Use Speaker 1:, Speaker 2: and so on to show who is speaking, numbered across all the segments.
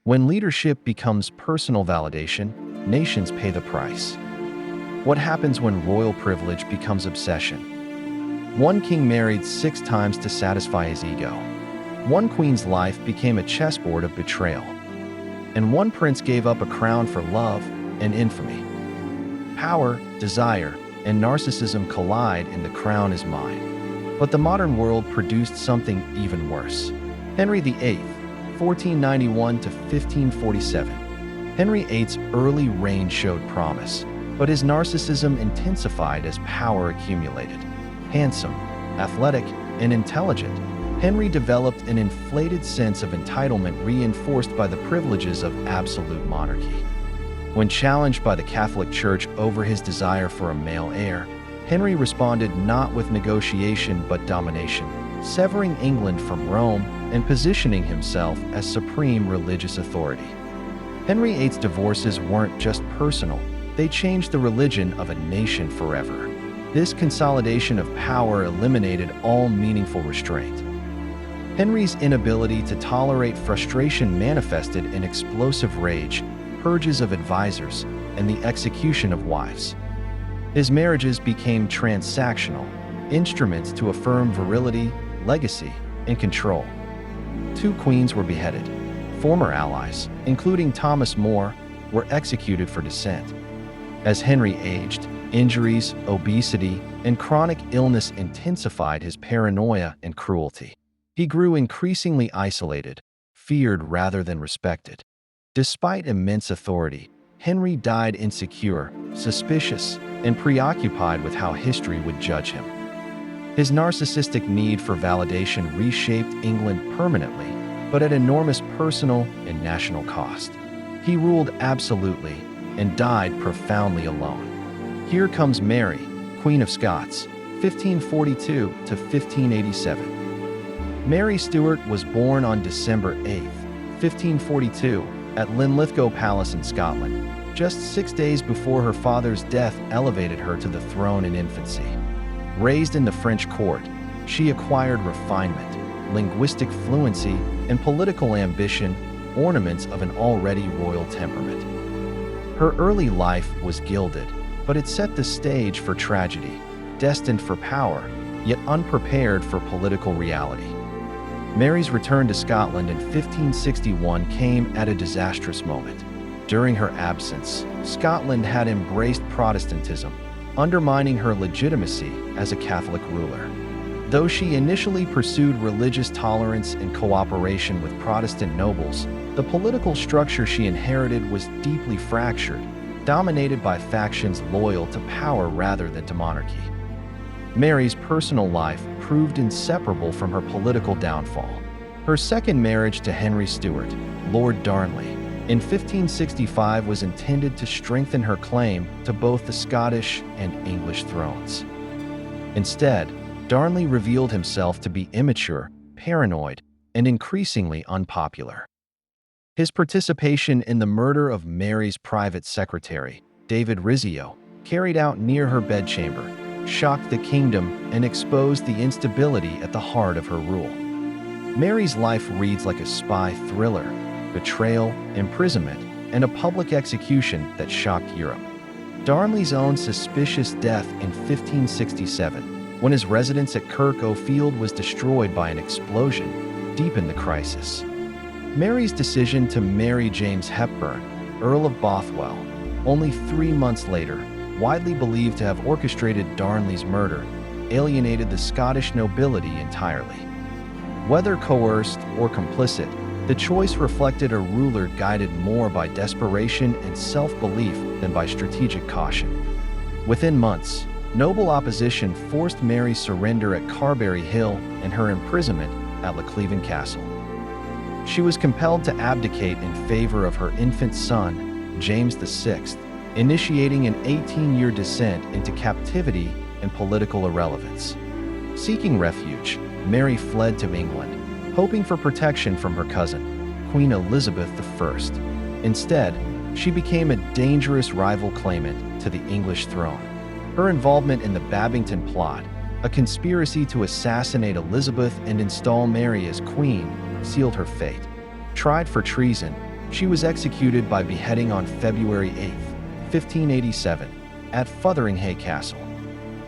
Speaker 1: When leadership becomes personal validation, nations pay the price. What happens when royal privilege becomes obsession? One king married 6 times to satisfy his ego. One queen's life became a chessboard of betrayal. And one prince gave up a crown for love and infamy. Power, desire, and narcissism collide in The Crown Is Mine. But the modern world produced something even worse. Henry VIII, 1491 to 1547. Henry VIII's early reign showed promise, but his narcissism intensified as power accumulated. Handsome, athletic, and intelligent, Henry developed an inflated sense of entitlement reinforced by the privileges of absolute monarchy. When challenged by the Catholic Church over his desire for a male heir, Henry responded not with negotiation but domination, severing England from Rome and positioning himself as supreme religious authority. Henry VIII's divorces weren't just personal, they changed the religion of a nation forever. This consolidation of power eliminated all meaningful restraint. Henry's inability to tolerate frustration manifested in explosive rage, purges of advisors, and the execution of wives. His marriages became transactional, instruments to affirm virility, legacy, and control. 2 queens were beheaded. Former allies, including Thomas More, were executed for dissent. As Henry aged, injuries, obesity, and chronic illness intensified his paranoia and cruelty. He grew increasingly isolated, feared rather than respected. Despite immense authority, Henry died insecure, suspicious, and preoccupied with how history would judge him. His narcissistic need for validation reshaped England permanently, but at enormous personal and national cost. He ruled absolutely and died profoundly alone. Here comes Mary, Queen of Scots, 1542 to 1587. Mary Stuart was born on December 8, 1542, at Linlithgow Palace in Scotland. Just 6 days before her father's death elevated her to the throne in infancy. Raised in the French court, she acquired refinement, linguistic fluency, and political ambition, ornaments of an already royal temperament. Her early life was gilded, but it set the stage for tragedy, destined for power, yet unprepared for political reality. Mary's return to Scotland in 1561 came at a disastrous moment. During her absence, Scotland had embraced Protestantism, undermining her legitimacy as a Catholic ruler. Though she initially pursued religious tolerance and cooperation with Protestant nobles, the political structure she inherited was deeply fractured, dominated by factions loyal to power rather than to monarchy. Mary's personal life proved inseparable from her political downfall. Her second marriage to Henry Stuart, Lord Darnley, in 1565 was intended to strengthen her claim to both the Scottish and English thrones. Instead, Darnley revealed himself to be immature, paranoid, and increasingly unpopular. His participation in the murder of Mary's private secretary, David Rizzio, carried out near her bedchamber, shocked the kingdom and exposed the instability at the heart of her rule. Mary's life reads like a spy thriller, betrayal, imprisonment, and a public execution that shocked Europe. Darnley's own suspicious death in 1567, when his residence at Kirk O'Field was destroyed by an explosion, deepened the crisis. Mary's decision to marry James Hepburn, Earl of Bothwell, only 3 months later, widely believed to have orchestrated Darnley's murder, alienated the Scottish nobility entirely. Whether coerced or complicit, the choice reflected a ruler guided more by desperation and self-belief than by strategic caution. Within months, noble opposition forced Mary's surrender at Carberry Hill and her imprisonment at Lechleven Castle. She was compelled to abdicate in favor of her infant son, James VI, initiating an 18-year descent into captivity and political irrelevance. Seeking refuge, Mary fled to England, hoping for protection from her cousin, Queen Elizabeth I. Instead, she became a dangerous rival claimant to the English throne. Her involvement in the Babington Plot, a conspiracy to assassinate Elizabeth and install Mary as queen, sealed her fate. Tried for treason, She was executed by beheading on February 8, 1587, at Fotheringhay Castle.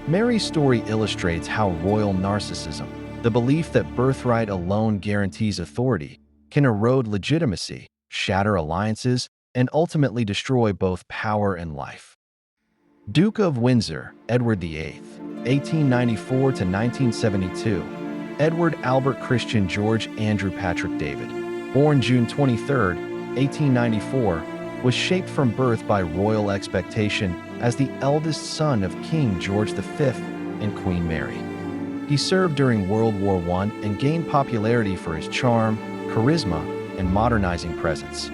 Speaker 1: Mary's story illustrates how royal narcissism, the belief that birthright alone guarantees authority, can erode legitimacy, shatter alliances, and ultimately destroy both power and life. Duke of Windsor, Edward VIII, 1894 to 1972. Edward Albert Christian George Andrew Patrick David, born June 23, 1894, was shaped from birth by royal expectation as the eldest son of King George V and Queen Mary. He served during World War I and gained popularity for his charm, charisma, and modernizing presence.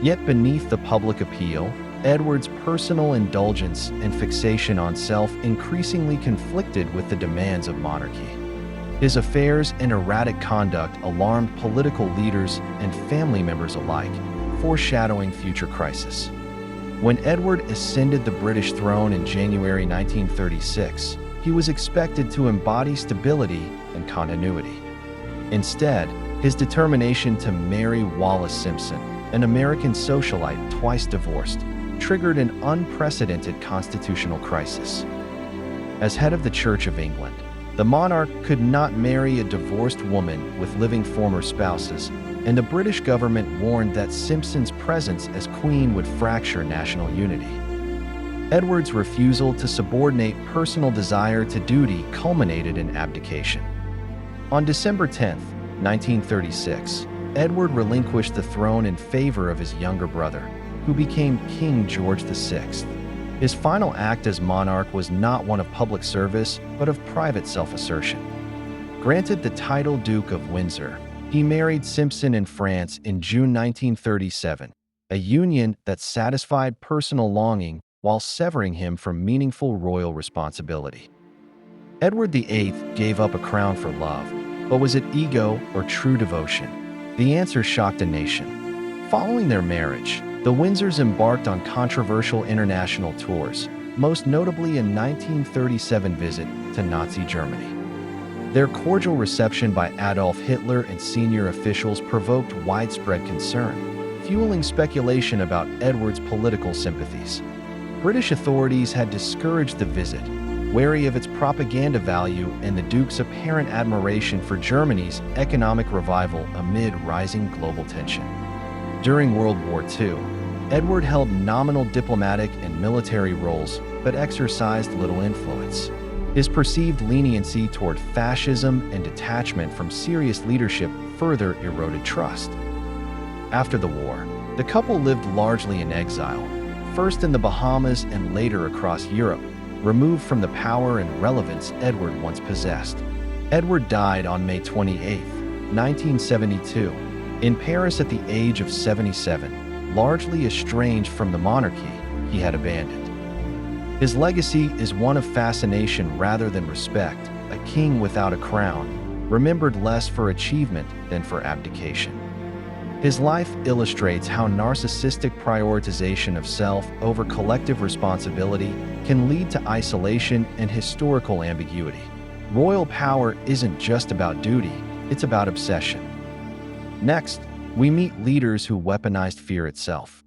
Speaker 1: Yet beneath the public appeal, Edward's personal indulgence and fixation on self increasingly conflicted with the demands of monarchy. His affairs and erratic conduct alarmed political leaders and family members alike, foreshadowing future crisis. When Edward ascended the British throne in January 1936, he was expected to embody stability and continuity. Instead, his determination to marry Wallis Simpson, an American socialite twice divorced, triggered an unprecedented constitutional crisis. As head of the Church of England, the monarch could not marry a divorced woman with living former spouses, and the British government warned that Simpson's presence as queen would fracture national unity. Edward's refusal to subordinate personal desire to duty culminated in abdication. On December 10, 1936, Edward relinquished the throne in favor of his younger brother, who became King George VI. His final act as monarch was not one of public service, but of private self-assertion. Granted the title Duke of Windsor, he married Simpson in France in June 1937, a union that satisfied personal longing while severing him from meaningful royal responsibility. Edward VIII gave up a crown for love, but was it ego or true devotion? The answer shocked a nation. Following their marriage, the Windsors embarked on controversial international tours, most notably a 1937 visit to Nazi Germany. Their cordial reception by Adolf Hitler and senior officials provoked widespread concern, fueling speculation about Edward's political sympathies. British authorities had discouraged the visit, wary of its propaganda value and the Duke's apparent admiration for Germany's economic revival amid rising global tension. During World War II, Edward held nominal diplomatic and military roles but exercised little influence. His perceived leniency toward fascism and detachment from serious leadership further eroded trust. After the war, the couple lived largely in exile, first in the Bahamas and later across Europe, removed from the power and relevance Edward once possessed. Edward died on May 28, 1972, in Paris at the age of 77, largely estranged from the monarchy he had abandoned. His legacy is one of fascination rather than respect, a king without a crown, remembered less for achievement than for abdication. His life illustrates how narcissistic prioritization of self over collective responsibility can lead to isolation and historical ambiguity. Royal power isn't just about duty, it's about obsession. Next, we meet leaders who weaponized fear itself.